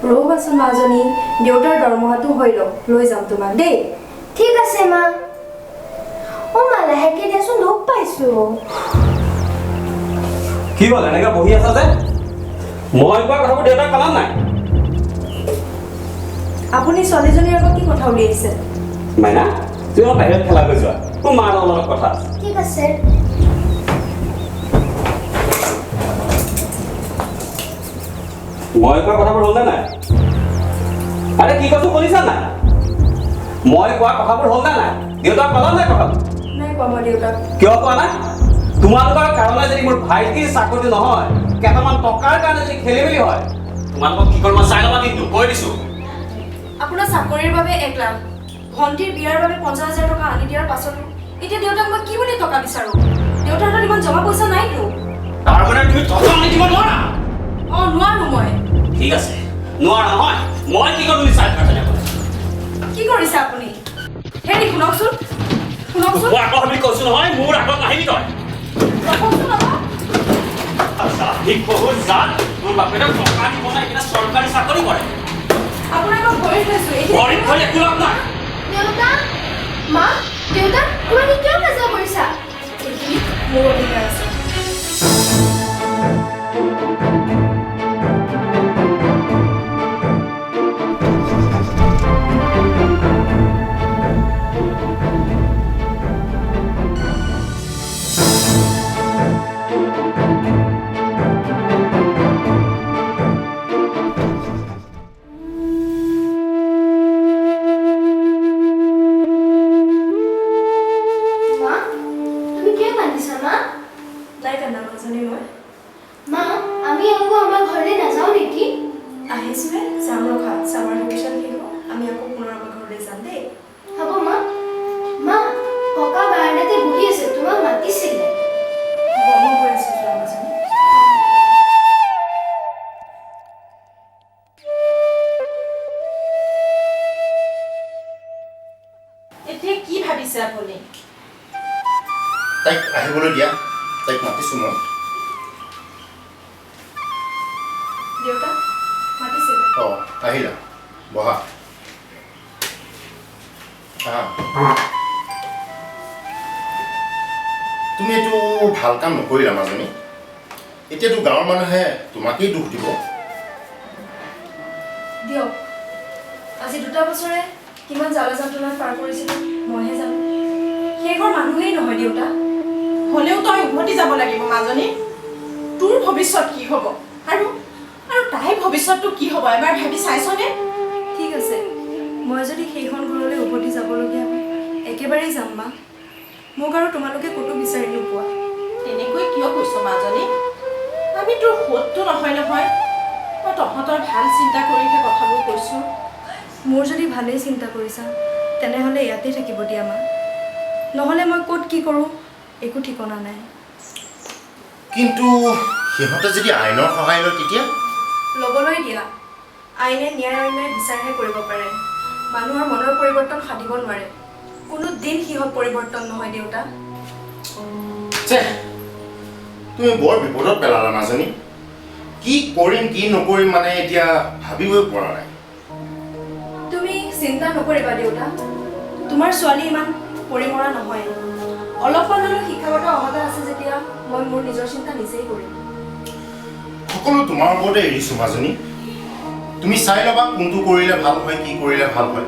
ৰ'বাচোন মাজনী দেউতাৰ দৰমহাটো হৈ লওক লৈ যাম তোমাক দেই ঠিক আছে মা মা লাহেকে দিয়াচোন লগ পাইছো কি হ'ল এনেকৈ বহি আছা যে মই কোৱা কথাবোৰ দেউতাক ক'লা নাই আপুনি ছোৱালীজনীৰ আগত কি কথা উলিয়াইছে মাইনা তুমি বাহিৰত খেলা গৈ যোৱা মোৰ মাৰ লগত কথা আছে ঠিক আছে মই কোৱা কথাবোৰ হ'ল নে নাই আৰে কি কৈছো শুনিছা নাই মই কোৱা কথাবোৰ হ'ল নে নাই দেউতাক ক'লা নাই কথা নাই কোৱা মই দেউতাক কিয় কোৱা নাই তোমালোকৰ কাৰণে যদি মোৰ ভাইটিৰ চাকৰি নহয় কেইটামান টকাৰ কাৰণে যদি খেলি মেলি হয় তোমালোকক কি কৰিম চাই ল'বা কিন্তু কৈ দিছো আপোনাৰ চাকৰিৰ বাবে 1 লাখ ভণ্টিৰ বিয়াৰ বাবে 50,000 টকা আনি দিয়াৰ পাছতো এতিয়া দেউতাক মই কি বুলি টকা বিচাৰো দেউতাৰ হাতত ইমান জমা পইচা নাইতো তাৰ মানে তুমি টকা আনি দিব নোৱাৰা নোৱাৰো মই ঠিক আছে নোৱাৰা নহয় মই কি কৰিম চাই থাকা কি কৰিছে আপুনি হেৰি শুনকচোন মই আকৌ আমি কৈছো নহয় মোৰ আগত নাহিবি তই ঠিক বহুত জান তোৰ বাপেৰে টকা দিব নাই কিনা চৰকাৰী চাকৰি কৰে আপোনাক ভৰি থৈছো ভৰিত থৈ একো লাভ নাই দেউতা মা দেউতা তুমি কিয় কাজিয়া কৰিছা এইখিনি মোৰ অধিকাৰ আছে তাইক আহিবলৈ দিয়া তাইক মাতিছোঁ মই দেউতা মাতিছিল আহিলা বহা তুমি এইটো ভাল কাম নকৰিলা মাজনী এতিয়াতো গাঁৱৰ মানুহে তোমাকেই দুখ দিব দিয়ক আজি 2 বছৰে কিমান জ্বালা যন্ত্ৰণাত পাৰ কৰিছিলোঁ মইহে জানো সেই ঘৰ মানুহেই নহয় দেউতা হলেও তই উভতি যাব লাগিব মাজনী তোৰ ভৱিষ্যত কি হ'ব আৰু তাইৰ ভৱিষ্যতটো কি হ'ব এবাৰ ভাবি চাইছনে ঠিক আছে মই যদি সেইখন ঘৰলৈ উভতি যাবলগীয়া হয় একেবাৰেই যাম মা মোক আৰু তোমালোকে ক'তো বিচাৰি নোপোৱা তেনেকৈ কিয় কৈছ মাজনী আমি তোৰ শত্ৰু নহয় মই তহঁতৰ ভাল চিন্তা কৰিহে কথাবোৰ কৈছোঁ মোৰ যদি ভালেই চিন্তা কৰিছা তেনেহ'লে ইয়াতেই থাকিব দিয়া মা নহ'লে মই ক'ত কি কৰোঁ একো ঠিকনা নাই কিন্তু সিহঁতে যদি আইনৰ সহায় লয় তেতিয়া ল'বলৈ দিয়া আইনে ন্যায় অন্যায় বিচাৰহে কৰিব পাৰে মানুহৰ মনৰ পৰিৱৰ্তন সাধিব নোৱাৰে কোনো দিন সিহঁত পৰিৱৰ্তন নহয় দেউতা তুমি বৰ বিপদত পেলালা মাজনী কি কৰিম কি নকৰিম মানে এতিয়া ভাবিবই পৰা নাই তুমি চিন্তা নকৰিবা দেউতা তোমাৰ ছোৱালী ইমান পৰিমৰা নহয় অলপমান হ'লেও শিক্ষাগত অৰ্হতা আছে যেতিয়া মই মোৰ নিজৰ চিন্তা নিজেই কৰিম সকলো তোমাৰ ওপৰতে এৰিছোঁ মাজনী তুমি চাই ল'বা কোনটো কৰিলে ভাল হয় কি কৰিলে ভাল হয়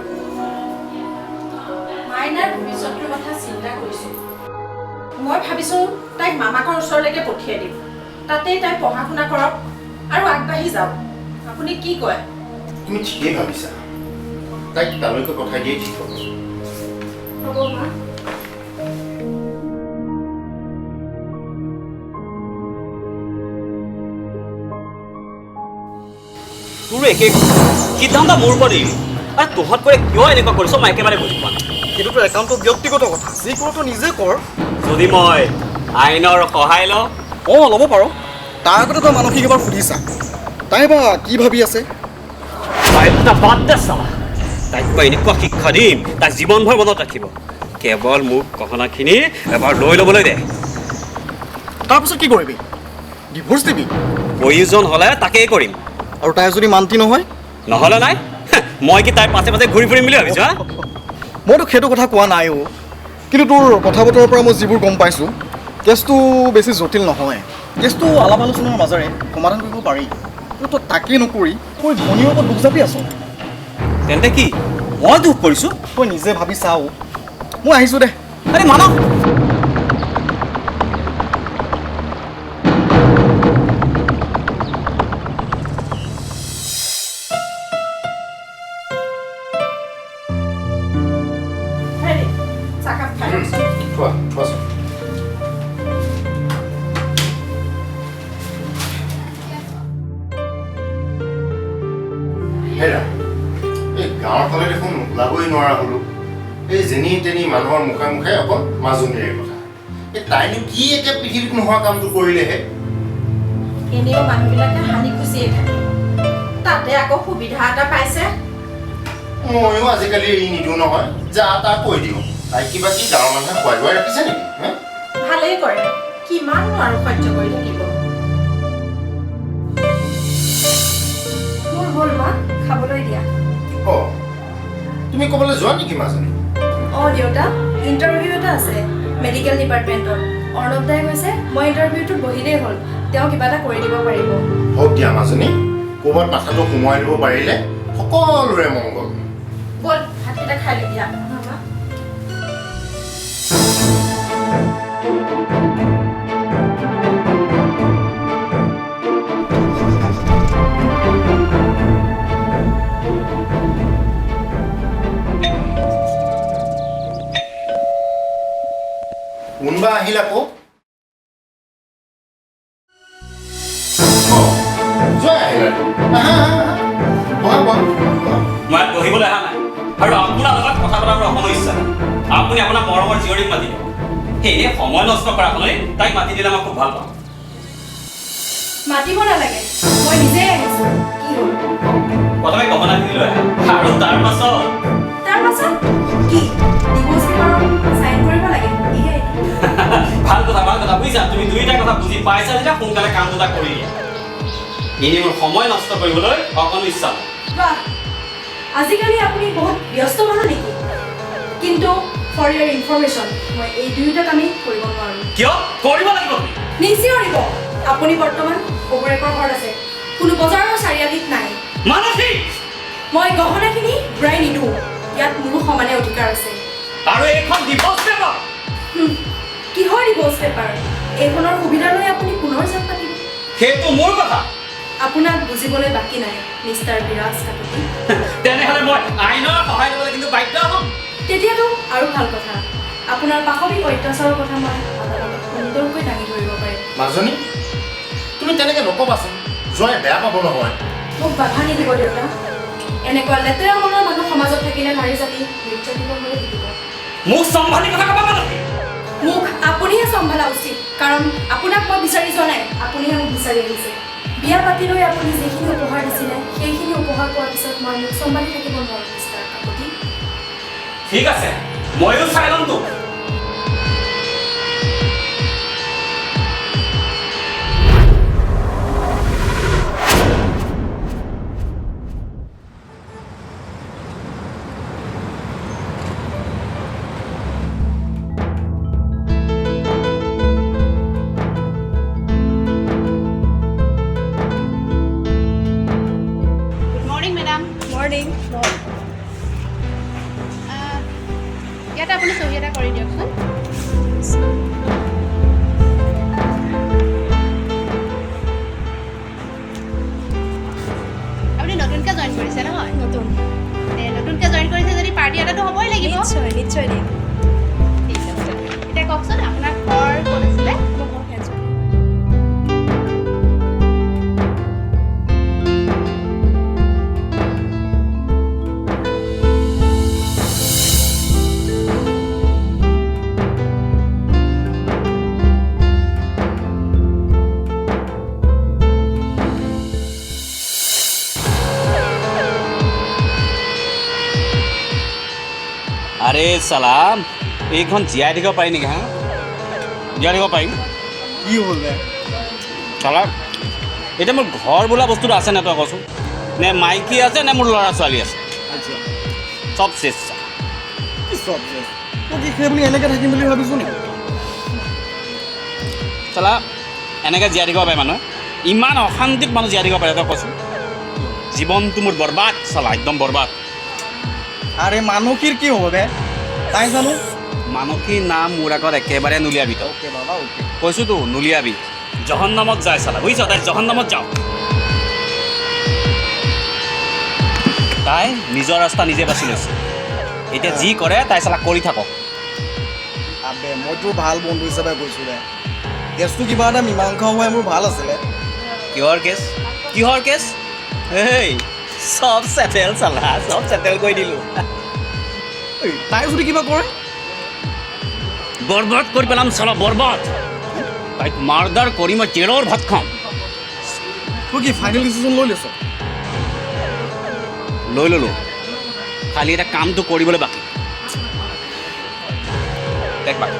মাইনাৰ ভৱিষ্যতৰ কথা চিন্তা কৰিছোঁ মই ভাবিছোঁ তাইক মামাকৰ ওচৰলৈকে পঠিয়াই দিম তাতেই তাই পঢ়া শুনা কৰক আৰু আগবাঢ়ি যাওক আপুনি কি কয় তুমি ঠিকেই ভাবিছা তাইক তালৈকে পঠাই দিয়ে ঠিক হ'ব হ'ব মা তোৰ একে সিদ্ধান্ত মোৰ ওপৰত এৰিবি আৰু তহঁত কৰি কিয় এনেকুৱা কৰিছ মই একেবাৰে বুজি পোৱা নাই এইটোতো একাউণ্টটো ব্যক্তিগত কথা যি কৰোঁ তই নিজে কৰ যদি মই আইনৰ সহায় লওঁ ল'ব পাৰ তাৰ আগতে তই মানসিক এবাৰ সুধিছা তাই বা কি ভাবি আছে বাদ দে চালা তাইক মই এনেকুৱা শিক্ষা দিম তাই জীৱনভৰ মনত ৰাখিব কেৱল মোক গহনাখিনি এবাৰ লৈ ল'বলৈ দে তাৰপিছত কি কৰিবি ডিভোৰ্চ দিবি প্ৰয়োজন হ'লে তাকেই কৰিম আৰু তাই যদি মান্তি নহয় নহ'লে নাই মই কি তাইৰ পাছে পাছে ঘূৰি ফুৰিম বুলি ভাবিছোঁ হা মইতো সেইটো কথা কোৱা নাই অ' কিন্তু তোৰ কথা বতৰাৰ পৰা মই যিবোৰ গম পাইছোঁ কেছটো বেছি জটিল নহয় কেছটো আলাপ আলোচনাৰ মাজেৰে সমাধান কৰিব পাৰি কিন্তু তই তাকেই নকৰি তই ভনীৰ ওপৰত দুখ জাপি আছ তেন্তে কি মই দুখ কৰিছোঁ তই নিজে ভাবি চাওঁ মই আহিছোঁ দে আৰে মানৱ হেৰি চাহকাপ খাই লৈছোঁ। থোৱা থোৱাচোন হেৰা এই গাঁৱৰ ফালে দেখোন ওলাবই নোৱাৰা হ'লো এই যেনি তেনি মানুহৰ মুখে মুখে অকল মাজনীৰে কথা এই তাইনো কি একে পৃথিৱীত নোহোৱা কামটো কৰিলেহে এনেও মানুহবিলাকে হানি খুচিয়ে থাকে তাতে আকৌ সুবিধা এটা পাইছে ময়ো আজিকালি এৰি নিদিওঁ নহয় যা তা কৈ দিওঁ তাই কিবা কি গাঁৱৰ মানুহে খুৱাই খুৱাই ৰাখিছে নেকি হে ভালেই কৰে কিমাননো আৰু সহ্য কৰি থাকিব মোৰ হ'ল মা খাবলৈ দিয়া অ তুমি ক'বলৈ যোৱা নেকি মাজনী অঁ দেউতা ইণ্টাৰভিউ এটা আছে মেডিকেল ডিপাৰ্টমেণ্টত অৰ্ণৱ দাই কৈছে মই ইণ্টাৰভিউটোত বহিলেই হ'ল তেওঁ কিবা এটা কৰি দিব পাৰিব হওক দিয়া মাজনী ক'ৰবাত মাথাটো সোমোৱাই দিব পাৰিলে সকলোৰে মংগল ব'ল ভাতকেইটা খাই লৈ দিয়া মামা কোনোবা আহিল আকৌ জয় আহিলা বহা বহা মই পঢ়িবলৈ অহা নাই আৰু আপোনাৰ লগত কথা পতাৰ সমস্যা আপুনি আপোনাৰ মৰমৰ জীয়ৰীক মাতিব সেয়ে সময় নষ্ট কৰা হ'লে তাইক মাতি দিলে মই খুব ভাল পাওঁ মাতিব নালাগে মই নিজেই আহিছোঁ কি হ'ল প্ৰথমে গহনাখিনি লৈ আহা আৰু তাৰ পাছত কি ডিভোৰ্চ পেপাৰত চাইন কৰিব লাগে ইহে ভাল কথা বুজিছা তুমি দুইটা কথা বুজি পাইছা যেতিয়া সোনকালে কাম দুটা কৰি দিয়া এনেই মোৰ সময় নষ্ট কৰিবলৈ অকণো ইচ্ছা নাই বাহ আজিকালি আপুনি বহুত ব্যস্ত মানুহ নেকি কিন্তু ফৰ ইয়ৰ ইনফৰমেশ্যন মই এই দুয়োটা কামেই কৰিব নোৱাৰোঁ কিয় কৰিব লাগিব নিশ্চয় দিব আপুনি বৰ্তমান শহুৰেকৰ ঘৰত আছে কোনো বজাৰৰ চাৰিআলিত নাই মানসী মই গহনাখিনি ঘূৰাই নিদিওঁ ইয়াত মোৰো সমানে অধিকাৰ আছে আৰু এইখন ডিভোৰ্চ পেপাৰ কিহৰ ডিভোৰ্চ পেপাৰ এইখনৰ সুবিধা লৈ আপুনি পুনৰ জাপ পাতিব সেইটো মোৰ কথা আপোনাক বুজিবলৈ বাকী নাই মিষ্টাৰ বিৰাজ কাকতি তেনেহ'লে মই আইনৰ সহায় ল'বলৈ কিন্তু বাধ্য হ'ম তেতিয়াতো আৰু ভাল কথা আপোনাৰ পাশৱিক অত্যাচাৰৰ কথা মই আদালতত সুন্দৰকৈ দাঙি ধৰিব পাৰিম মাজনী তুমি তেনেকে নকবাচোন জয়ে বেয়া পাব নহয় মোক বাধা নিদিব দেউতা এনেকুৱা লেতেৰা মনৰ মানুহ সমাজত থাকিলে নাৰী জাতি নিৰ্যাতিত হৈ থাকিব মোক চম্ভালি কথা ক'ব মানসী মোক আপুনিহে চম্ভালা উচিত কাৰণ আপোনাক মই বিচাৰি যোৱা নাই আপুনিহে মোক বিচাৰি আহিছে বিয়া পাতি লৈ আপুনি যিখিনি উপহাৰ দিছিলে সেইখিনি উপহাৰ পোৱাৰ পিছত মই মোক চম্ভালি থাকিব নোৱাৰোঁ মিষ্টাৰ কাকতি ঠিক আছে ময়ো চাই ল'ম তোক মৰ্ণিং ইয়াতে আপুনি চহী এটা কৰি দিয়কচোন আপুনি নতুনকৈ জইন কৰিছে নহয় নতুনকৈ জইন কৰিছে যদি পাৰ্টি এটাতো হ'বই লাগিব নিশ্চয় দিম ঠিক আছে এতিয়া কওকচোন আপোনাৰ ঘৰ ক'ত আছিলে আৰে চালাম এইখন জীয়াই থাকিব পাৰি নেকি হা জীয়াই থাকিব পাৰিম কি হ'ল বে চালা এতিয়া মোৰ ঘৰ বোলা বস্তুটো আছে নাই তই কচোন নে মাইকী আছে নে মোৰ ল'ৰা ছোৱালী আছে আচ্ছা চব চেছ চব চেছ তই কি সেই বুলি এনেকৈ থাকিম বুলি ভাবিছোঁ নেকি চালা এনেকৈ জীয়াই থাকিব পাৰে মানুহে ইমান অশান্তিত মানুহ জীয়াই থাকিব পাৰে তই কৈছোঁ জীৱনটো মোৰ বৰবাদ চালা একদম বৰবাদ আৰে মানসীৰ কি হ'ব বে তাই জানো মানসীৰ নাম মোৰ আগত একেবাৰে নুলিয়াবি তই অ'কে বাবা অ'কে কৈছোঁতো নুলিয়াবি জহন্নামত যায় চালা বুজিছ তাই জহন্নামত যাওঁ তাই নিজৰ ৰাস্তা নিজে বাছি লৈছে এতিয়া যি কৰে তাই চালা কৰি থাকক আবে মই তোৰ ভাল বন্ধু হিচাপে কৈছোঁ দে কেছটো কিবা এটা মীমাংসা হোৱাই মোৰ ভাল আছিলে কিহৰ কেছ কিহৰ কেছ এই চব চেটেল চালা চব চেটেল কৰি দিলোঁ ঐ তাই যদি কিবা কৰে বৰবাদ কৰি পেলাম চালা বৰবাদ তাইক মাৰ্ডাৰ কৰি মই জেলৰ ভাত খাম তই কি ফাইনেল ডিচিশ্যন লৈ লৈছ লৈ ল'লোঁ খালি এটা কামটো কৰিবলৈ বাকী দেখ বাকী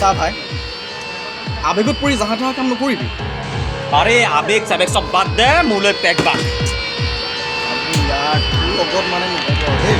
চা ভাই আবেগত পৰি জাহা তাহা কাম নকৰিবি আৰে আবেগ চাবেগ চব বাদ দে মোলৈ পেক বাক আবে ইয়াৰ তোৰ লগত মানে নহ'ব দেই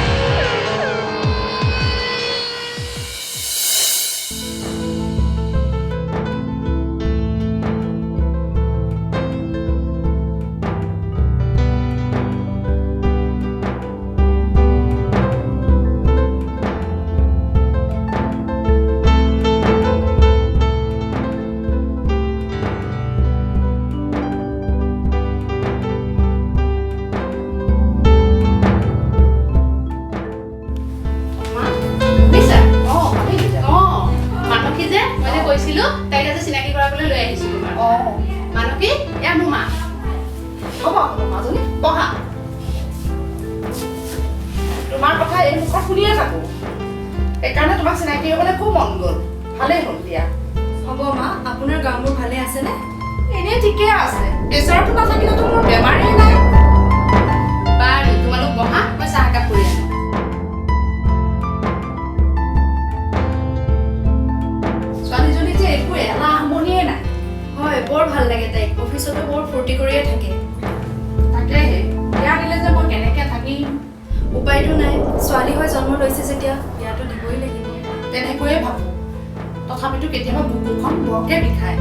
তোমাৰ কথা এই মুখত শুনিয়ে থাকোঁ সেইকাৰণে তোমাক চিনাকি হ'বলৈ খুব মন গ'ল ভালেই হ'ল দিয়া হ'ব মা আপোনাৰ গা মোৰ ভালে আছেনে এনেই ঠিকে আছে প্ৰেচাৰটো নাথাকিলেতো মোৰ বেমাৰেই নাই বাৰু তোমালোক বহা মই চাহ একাপ কৰি আনো ছোৱালীজনী যে একো এলাহ আমনিয়ে নাই হয় বৰ ভাল লাগে তাইক অফিচতো বৰ ফূৰ্তি কৰিয়ে থাকে তাকেহে বিয়া দিলে যে মই কেনেকৈ থাকিম উপায়তো নাই ছোৱালী হৈ জন্ম লৈছে যেতিয়া বিয়াটো দিবই লাগিব তেনেকৈয়ে ভাবোঁ তথাপিতো কেতিয়াবা বুকুখন বৰকৈ বিষায়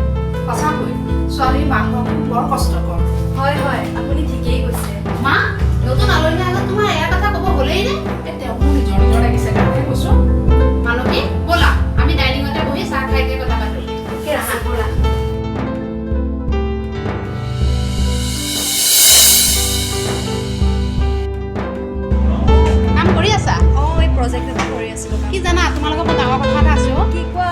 সঁচাকৈ ছোৱালীৰ মাক বাপেক বৰ কষ্টকৰ হয় হয় আপুনি ঠিকেই কৈছে মা নতুন আলহী আগত তোমাৰ এয়া কথা ক'ব হ'লেই নে তেওঁ মোৰ নিজৰ নিজৰ লাগিছে কাৰণে কৈছোঁ মানসী ব'লা আমি ডাইনিঙতে বহি চাহ খাইকে কথা পাতোঁ ঠিক আছে ব'লা কাম কৰি আছা অঁ এই প্ৰজেক্ট এটা কৰি আছিলোঁ কি জানা তোমালোকৰ বৰ ডাঙৰ কথা এটা আছে অ' কি কোৱা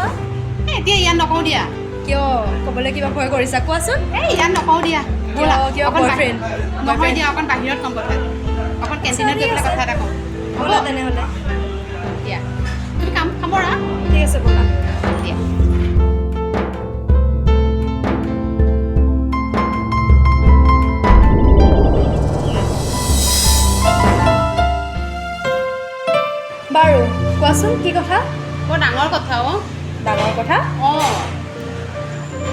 এতিয়া ইয়াত নকওঁ দিয়া কিয় ক'বলৈ কিবা ভয় কৰিছা কোৱাচোন এই ইয়াত নকওঁ দিয়া ব'লা কিয় অকণ বয়ফ্ৰেণ্ড নহয় দিয়া অকণ বাহিৰত ক'ম কথা অকণ কেণ্টিনত গৈ পেলাই কথা এটা ক'ম ব'লা তেনেহ'লে দিয়া তুমি কাম খাবৰা ঠিক আছে ব'লা দিয়া বাৰু কোৱাচোন কি কথা বৰ ডাঙৰ কথা অ' ডাঙৰ কথা অঁ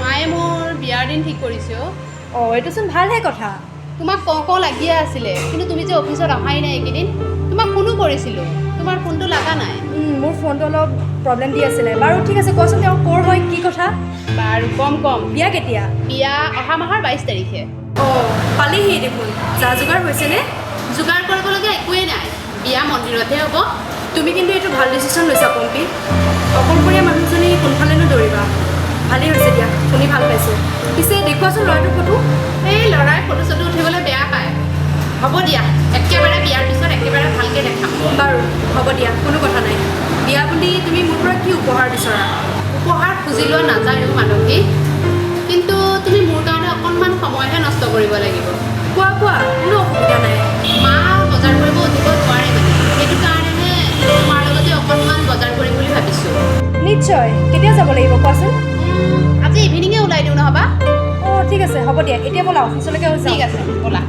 মায়ে মোৰ বিয়াৰ দিন ঠিক কৰিছে অ' অঁ এইটোচোন ভালহে কথা তোমাক কওঁ লাগিয়ে আছিলে কিন্তু তুমি যে অফিচত অহাই নাই এইকেইদিন তোমাক ফোনো কৰিছিলোঁ তোমাৰ ফোনটো লগা নাই মোৰ ফোনটো অলপ প্ৰব্লেম দি আছিলে বাৰু ঠিক আছে কোৱাচোন তেওঁ ক'ৰ হয় কি কথা বাৰু কম বিয়া কেতিয়া বিয়া অহা মাহৰ 22 তাৰিখে অঁ পালেহি দেখোন যা যোগাৰ হৈছেনে যোগাৰ কৰিবলগীয়া একোৱেই নাই বিয়া মন্দিৰতহে হ'ব তুমি কিন্তু এইটো ভাল ডিচিশ্যন লৈছা পম্পী অকলশৰীয়া মানুহজনী কোনফালেনো দৌৰিবা ভালেই হৈছে দিয়া শুনি ভাল পাইছোঁ পিছে দেখুৱাচোন ল'ৰাটোৰ ফটো এই ল'ৰাই ফটো চটো উঠিবলৈ বেয়া পায় হ'ব দিয়া একেবাৰে বিয়াৰ পিছত একেবাৰে ভালকৈ দেখাম বাৰু হ'ব দিয়া কোনো কথা নাই বিয়া বুলি তুমি মোৰ পৰা কি উপহাৰ বিচৰা উপহাৰ খুজি লোৱা নাযায় মানসী কিন্তু তুমি মোৰ কাৰণে অকণমান সময়হে নষ্ট কৰিব লাগিব কোৱা কোনো অসুবিধা নাই মা বজাৰ কৰিব উঠিব নোৱাৰে মানে সেইটো কাৰণেহে তোমাৰ লগতে অকণমান বজাৰ কৰিম বুলি ভাবিছোঁ নিশ্চয় কেতিয়া যাব লাগিব কোৱাচোন আজি ইভিনিঙে ওলাই দিওঁ নহ'বা অঁ ঠিক আছে হ'ব দিয়া এতিয়া ব'লা অফিচলৈকে হৈ ঠিক আছে ব'লা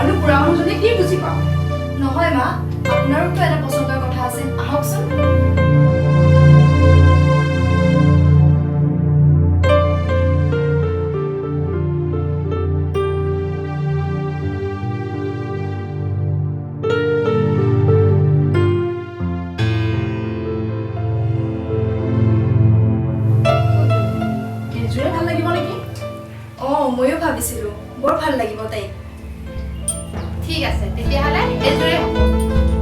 মইনো বুঢ়া মানুহজনে কি বুজি পাওঁ নহয় মা, আপোনাৰোতো এটা পচন্দৰ কথা আছে, আহকচোন। এইযোৰে ভাল লাগিব নেকি অঁ ময়ো ভাবিছিলোঁ বৰ ভাল লাগিব তাইক। ঠিক আছে তেতিয়াহ'লে এইযোৰে হ'ব,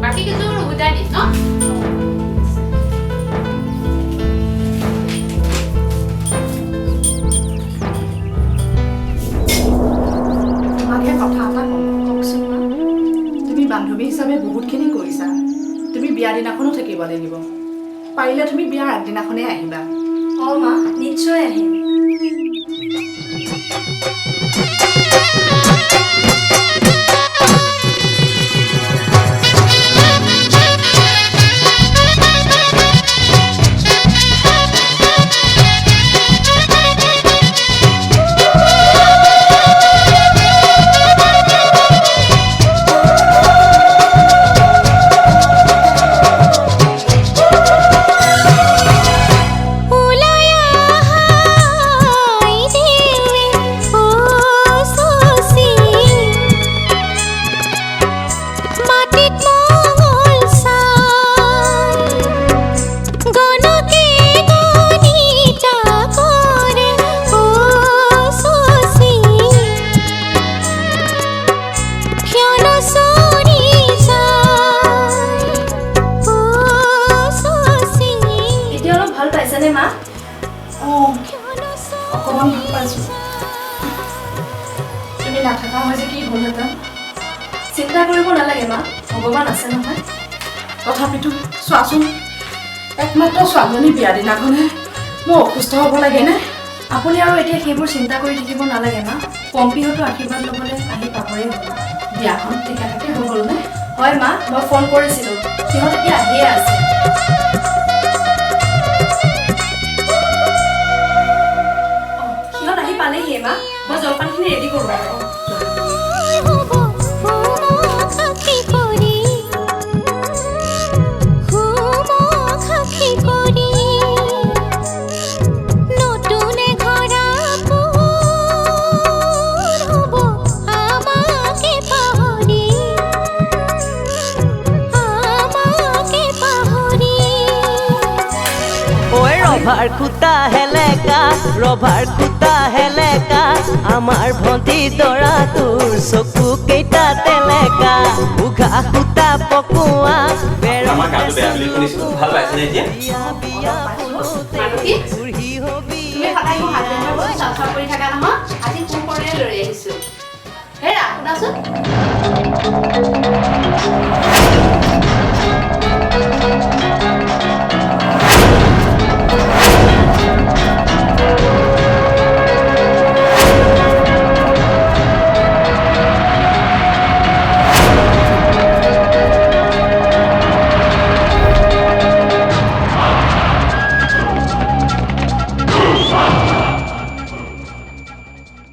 বাকী কেইযোৰ উভতাই দিম ন। তোমাকে কথা এটা কওঁ কওকচোন মা। তুমি বান্ধৱী হিচাপে বহুতখিনি কৰিছা তুমি বিয়া দিনাখনো থাকিব লাগিব পাৰিলে তুমি বিয়াৰ আগদিনাখনেই আহিবা অঁ মা, নিশ্চয় আহিম। মা অকণমান ভাল পাইছোঁ তুমি নাথাকা হয় যে কি হ'লহেঁতেন চিন্তা কৰিব নালাগে মা, ভগৱান আছে নহয়। তথাপিতো চোৱাচোন একমাত্ৰ ছোৱালীজনী বিয়া দিনাখনে মোৰ অসুস্থ হ'ব লাগেনে আপুনি আৰু এতিয়া সেইবোৰ চিন্তা কৰি থাকিব নালাগে মা, পম্পীহঁতো আশীৰ্বাদ ল'বলৈ আহি পাবই হ'ব। বিয়াখন ঠিকে থাকে হৈ গ'লনে হয় মা, মই ফোন কৰিছিলোঁ, সিহঁত এতিয়া আহিয়ে আছে। সিহঁত আহি পালেহিয়ে মা, মই জলপানখিনি ৰেডি কৰোঁ আৰু। ৰভাৰ খুটা হেলেকা আমাৰ ভণ্টি দৰা তোৰ চকু কেইটা তেলেকা উঘা খুটা পকোৱা আমাৰ গাটো বেয়া বুলি শুনিছোঁ, ভাল পাইছেনে এতিয়া? মানসী, তুমি সদায় মোৰ হাজবেণ্ডৰ লগত চৰ্চা কৰি থাকা নহয়, আজি ফোন কৰিয়ে লৈ আহিছোঁ। হেৰা শুনাচোন।